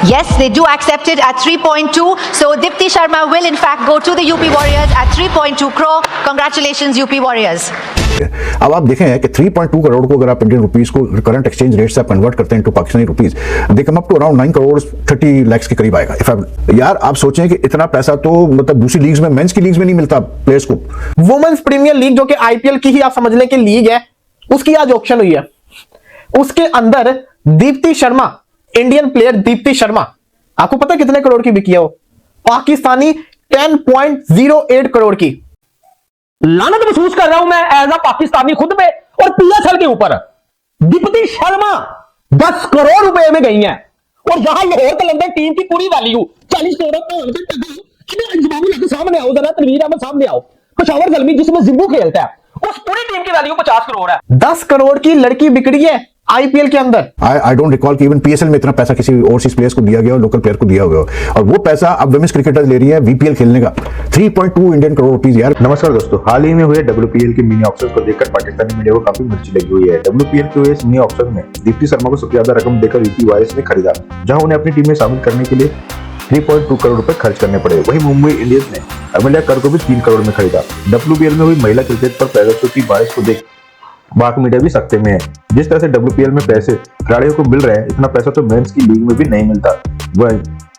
Yes, they do accept it at 3.2. So Dipti Sharma will in fact go to the UP Warriors at 3.2 crore. Congratulations, UP Warriors. अब आप देखें कि 3.2 करोड़ को अगर आप Indian rupees को करंट एक्सचेंज रेट से आप कन्वर्ट करते हैं to Pakistani rupees, they come up to around 9 crore 30 lakh के करीब आएगा। यार आप सोचें कि इतना पैसा तो मतलब दूसरी लीग्स में, मेंस की लीग्स में नहीं मिलता प्लेयर्स को। वुमेन्स प्रीमियर लीग जो कि आईपीएल की ही आप समझ लें कि लीग है, उसकी आज ऑक्शन हुई है। उसके अंदर दीप्ति शर्मा, इंडियन प्लेयर दीप्ति शर्मा, आपको पता कितने करोड़ की बिकी है वो? पाकिस्तानी 10.08 करोड़ की। लानत महसूस कर रहा हूं मैं एज अ पाकिस्तानी खुद पे और पीएसएल के ऊपर। दीप्ति शर्मा 10 करोड़ रुपए में गई हैं और यहां लाहौर कलंदर टीम की पूरी वैल्यू 40 करोड़। सामने आओ जरा, तनवीर अहमद सामने आओ। पेशावर ज़ल्मी जिसमें जिम्बू खेलता है, उस पूरी टीम की वैल्यू 50 करोड़ है। 10 करोड़ की लड़की बिकड़ी है आईपीएल के अंदर। आई डोंट रिकॉल कि इवन पीएसएल में इतना पैसा किसी ओवरसीज प्लेयर्स को दिया गया और लोकल प्लेयर को दिया हुआ, और वो पैसा अब वुमेन्स क्रिकेटर्स ले रही है वीपीएल खेलने का 3.2 इंडियन करोड़ रुपीस। यार नमस्कार दोस्तों, हाल ही में हुए डब्ल्यूपीएल के मिनी ऑक्शन को देखकर पाकिस्तानी मीडिया को काफी मिर्ची लगी हुई है। डब्ल्यूपीएल के हुए इस मिनी ऑक्शन में दीप्ति शर्मा को सबसे ज्यादा रकम देकर यूपी वारियर्स ने खरीदा, जहां उन्हें अपनी टीम में शामिल करने के लिए 3.2 करोड़ रुपए खर्च करने पड़े। वहीं मुंबई इंडियंस ने अमेलिया कर को भी 3 करोड़ में खरीदा। डब्ल्यूपीएल में हुई महिला क्रिकेट पर पैरवियों की बारिश को देख बाक मीडिया भी सकते में है। जिस तरह से डब्ल्यूपीएल में पैसे खिलाड़ियों को मिल रहे हैं, इतना पैसा तो मेंस की लीग में भी नहीं मिलता। वह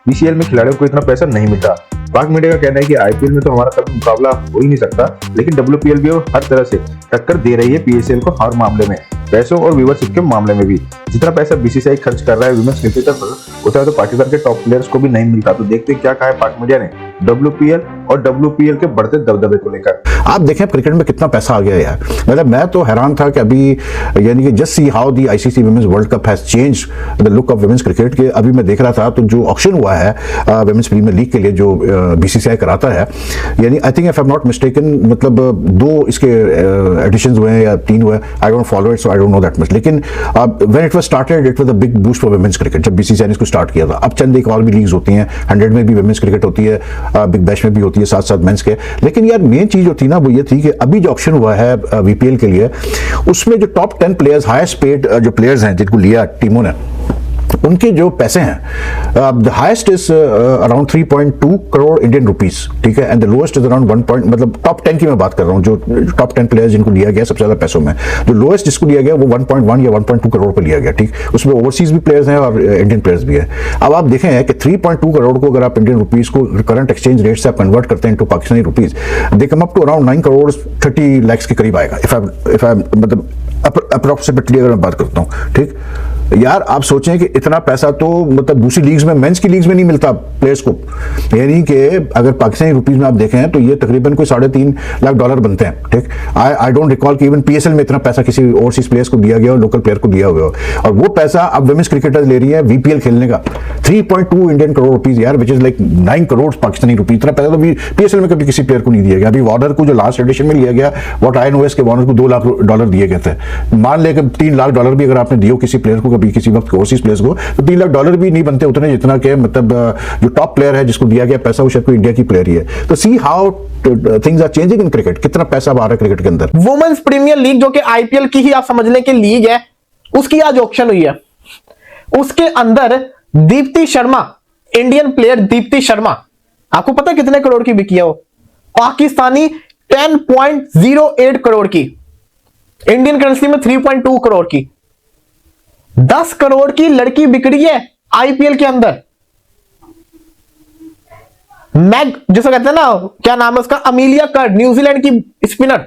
बीसीएल में खिलाड़ियों को इतना पैसा नहीं मिलता। पाक मीडिया का कहना है कि आईपीएल में तो हमारा कभी मुकाबला हो ही नहीं सकता, लेकिन डब्ल्यूपीएल भी हर तरह से टक्कर दे रही है पीएसएल को, हर मामले में, पैसों और व्यूवरशिप के मामले में भी। जितना पैसा बीसीसीआई खर्च कर रहा है वुमेन्स क्रिकेटर पर, उतना तो पाकिस्तान के टॉप प्लेयर्स को भी नहीं मिलता। तो देखते क्या कहा है पाक मीडिया ने डब्ल्यूपीएल और डब्ल्यूपीएल के बढ़ते दबदबे को लेकर। आप देखें क्रिकेट में कितना पैसा आ गया यार। मतलब मैं तो हैरान था कि अभी यानी कि just see how the ICC women's World Cup has change the look of women's cricket के। अभी मैं देख रहा था तो जो ऑक्शन हुआ है वुमेन्स प्रीमियर लीग के लिए जो बीसीसीआई कराता है, यानी I think if I am not mistaken मतलब 2 इसके एडिशंस हुए हैं या 3 हुए। I don't follow it so I don't know that much, लेकिन when it was started it was a big boost for women's cricket जब बीसीसीआई ने इसको स्टार्ट किया था। अब चंद एक और भी लीग्स होती हैं, 100 में भी वुमेन्स क्रिकेट होती है, बिग बैश में भी होती है, साथ साथ मेंस के। लेकिन यार मेन चीज जो थी ना वो ये थी कि अभी जो ऑक्शन हुआ है वीपीएल के लिए, उसमें जो टॉप 10 प्लेयर्स, हाईएस्ट पेड जो प्लेयर्स हैं जिनको लिया टीमों ने, उनके जो पैसे हैं the highest is around 3.2 crore Indian rupees, ठीक है, and the lowest is around 1 मतलब टॉप 10 की मैं बात कर रहा हूं, जो टॉप 10 प्लेयर्स जिनको लिया गया सबसे ज्यादा पैसों में, जो लोएस्ट जिसको लिया गया वो 1.1 या 1.2 करोड़ पर लिया गया, ठीक। उसमें ओवरसीज भी प्लेयर्स हैं और इंडियन प्लेयर्स भी हैं। अब आप देखें कि 3.2 करोड़ को अगर आप इंडियन रुपीस को करंट एक्सचेंज रेट से आप कन्वर्ट करते हैं to Pakistani rupees, they come up to around 9 crore 30 lakh के करीब आएगा। इफ आई मतलब अप्रोक्सीमेटली अगर मैं बात करता हूं, ठीक। यार आप सोचें कि इतना पैसा तो मतलब दूसरी लीग्स में, मेंस की लीग्स में नहीं मिलता प्लेयर्स को। यानी कि अगर पाकिस्तानी रुपीस में आप देखें तो ये तकरीबन कोई $3.5 लाख बनते हैं, ठीक। आई डोंट रिकॉल कि इवन पीएसएल में इतना पैसा किसी ओवरसीज प्लेयर्स को दिया गया और लोकल प्लेयर को दिया हुआ, और वो पैसा अब वुमेन्स क्रिकेटर्स ले रही है वीपीएल खेलने का 3.2 इंडियन करोड़ रुपीस यार, which is like 9 crore Pakistani rupees. इतना पैसा तो पीएसएल में कभी किसी प्लेयर को नहीं दिया गया। अभी वार्नर को जो लास्ट एडिशन में लिया गया, व्हाट आई नो इज के वार्नर को $2 लाख दिए गए थे। मान ले कि $3 लाख भी अगर आपने दियो किसी प्लेयर को कभी किसी वक्त ओवरसीज प्लेयर्स को, तो $3 लाख भी नहीं बनते उतने जितना के मतलब जो टॉप प्लेयर है जिसको दिया गया पैसा वो शायद कोई इंडिया की प्लेयर ही है। तो see how things are changing in cricket, कितना पैसा आ रहा है क्रिकेट के अंदर। वुमेन्स प्रीमियर लीग जो कि आईपीएल की ही आप समझ लें कि लीग है, उसकी आज ऑक्शन हुई है। उसके अंदर दीप्ति शर्मा, इंडियन प्लेयर दीप्ति शर्मा, आपको पता कितने करोड़ की बिकी है वो? पाकिस्तानी 10.08 करोड़ की, इंडियन करेंसी में 3.2 करोड़ की। 10 करोड़ की लड़की बिकड़ी है आईपीएल के अंदर। मैग जिसे कहते हैं ना, क्या नाम है उसका, अमेलिया कर्ड, न्यूजीलैंड की spinner,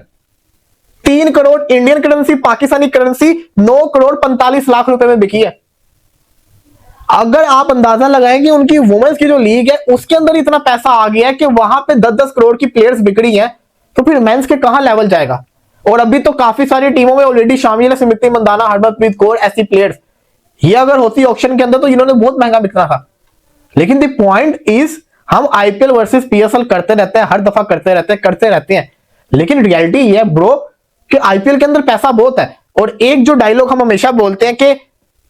3 crore Indian currency, Pakistani currency 9 crore 45 lakh रुपए में बिकी है। अगर आप अंदाजा लगाएं कि उनकी वुमेन्स की जो लीग है उसके अंदर इतना पैसा आ गया है कि वहां पे 10-10 करोड़ की प्लेयर्स बिगड़ी हैं, तो फिर मेंस के कहां लेवल जाएगा। और अभी तो काफी सारी टीमों में ऑलरेडी शामिल है स्मृति मंदाना, हरमनप्रीत कौर, ऐसी प्लेयर्स। ये अगर होती ऑक्शन के अंदर तो इन्होंने बहुत महंगा बिकना था। लेकिन द पॉइंट इज, हम आईपीएल वर्सेस पीएसएल करते रहते हैं, हर दफा करते रहते हैं, लेकिन रियलिटी ये है ब्रो कि आईपीएल के अंदर पैसा बहुत है। और एक जो डायलॉग हम हमेशा बोलते हैं कि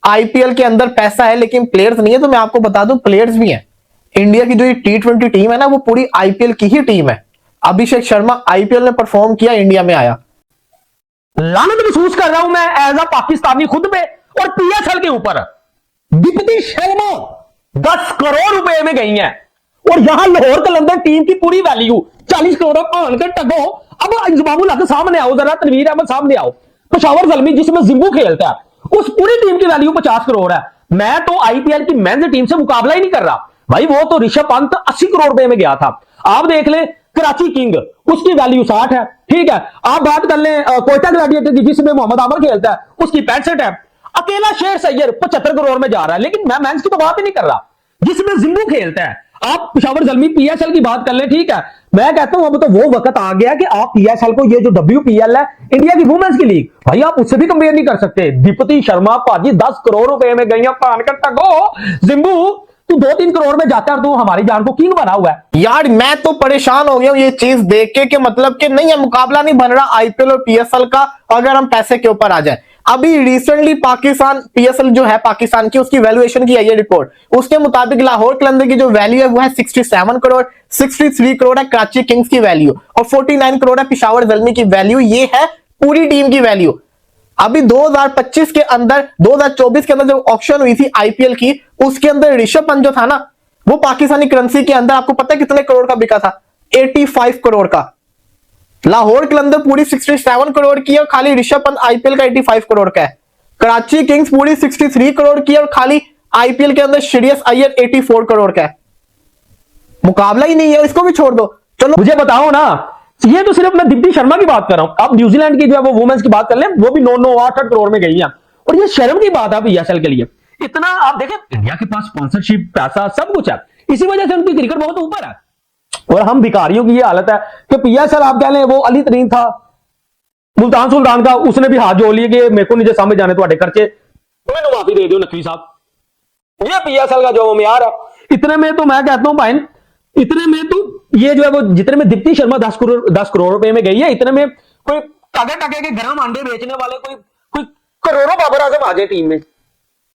आईपीएल के अंदर पैसा है लेकिन प्लेयर्स नहीं है, तो मैं आपको बता दूं प्लेयर्स भी हैं। इंडिया की जो ये T20 टीम है ना, वो पूरी आईपीएल की ही टीम है। अभिषेक शर्मा आईपीएल में परफॉर्म किया, इंडिया में आया। लानत महसूस कर रहा हूं मैं एज अ पाकिस्तानी खुद पे और पीएसएल के ऊपर। दीप्ति शर्मा 10 करोड़ रुपए में गई हैं। और यहां लाहौर कलंदर टीम की पूरी वैल्यू 40 करोड़ भान कर टगो। अब इंजमामुल हक सामने आओ, जरा तनवीर अहमद सामने आओ, पेशावर ज़ल्मी जिसमें जिम्बू खेलता है उस पूरी टीम की वैल्यू 50 करोड़ है। मैं तो आईपीएल की मेंस टीम से मुकाबला ही नहीं कर रहा भाई। वो तो ऋषभ पंत 80 करोड़ रुपए में गया था। आप देख लें कराची किंग, उसकी वैल्यू 60 है, ठीक है। आप बात कर लें कोयटा ग्लैडिएटर की जिसमें मोहम्मद आमर खेलता है, उसकी 65 है। अकेला शेर सैयद 75 करोड़ में जा रहा है। लेकिन मैं मेंस की तो बात ही नहीं कर रहा जिसमें जिम्बू खेलता है। आप पेशावर ज़ल्मी पीएसएल की बात कर लें, ठीक है। मैं कहता हूं अब तो वो वक्त आ गया कि आप पीएसएल को, ये जो WPL है इंडिया की वुमेन्स की लीग, भाई आप उससे भी कंपेयर नहीं कर सकते। दीप्ति शर्मा पाजी 10 करोड़ रुपए में गई पान कर टगो। जिम्बू तू 2-3 करोड़ में जाता है और तू हमारी जान को किंग बना हुआ है। यार मैं तो परेशान हो गया हूं ये चीज देख के मतलब कि नहीं है, मुकाबला नहीं बन रहा आईपीएल और पीएसएल का अगर हम पैसे के ऊपर आ जाए। अभी रिसेंटली पाकिस्तान पीएसएल जो है पाकिस्तान की, उसकी वैल्यूएशन की आई है रिपोर्ट। उसके मुताबिक लाहौर कलंदर की जो वैल्यू है वो है 67 करोड़, 63 करोड़ है कराची किंग्स की वैल्यू और 49 करोड़ है पेशावर ज़ल्मी की वैल्यू। ये है पूरी टीम की वैल्यू। अभी 2025 के अंदर 2024 के अंदर जब ऑक्शन हुई थी आईपीएल की, उसके अंदर ऋषभ पंत जो था ना, वो पाकिस्तानी करेंसी के अंदर आपको पता है कितने करोड़ का बिका था? 85 करोड़ का। लाहौर कलंदर पूरी 67 करोड़ की और खाली ऋषभ पंत आईपीएल का 85 करोड़ का है। कराची किंग्स पूरी 63 करोड़ की और खाली आईपीएल के अंदर श्रेयस अय्यर 84 करोड़ का है। मुकाबला ही नहीं है, इसको भी छोड़ दो। चलो मुझे बताओ ना, ये तो सिर्फ मैं दीप्ति शर्मा की बात कर रहा हूं। अब न्यूजीलैंड की जो है वो वुमेन्स की बात कर ले, वो भी 9-8 करोड़ में गई है। और ये शर्म की बात है पीएसएल के लिए। इतना आप देखें इंडिया के पास स्पॉन्सरशिप, पैसा, सब कुछ है, इसी वजह से उनकी क्रिकेट बहुत ऊपर है। और हम भिखारियों की ये हालत है कि पीएसएल आप कह लें वो अली तरीन था मुल्तान सुल्तान का, उसने भी हाथ जोड़ लिए कि मेरे को नहीं सामने जाने तुम्हारे खर्चे, मैंने माफी दे दो नकवी साहब। ये पीएसएल का जो म्यार है, इतने में तो मैं कहता हूं भाई, इतने में तो ये जो है वो जितने में दीप्ति शर्मा 10 करोड़ रुपए में गई है, इतने में कोई टाके के गरम अंडे बेचने वाले कोई करोड़ों बाबर आजम आ जाए टीम में।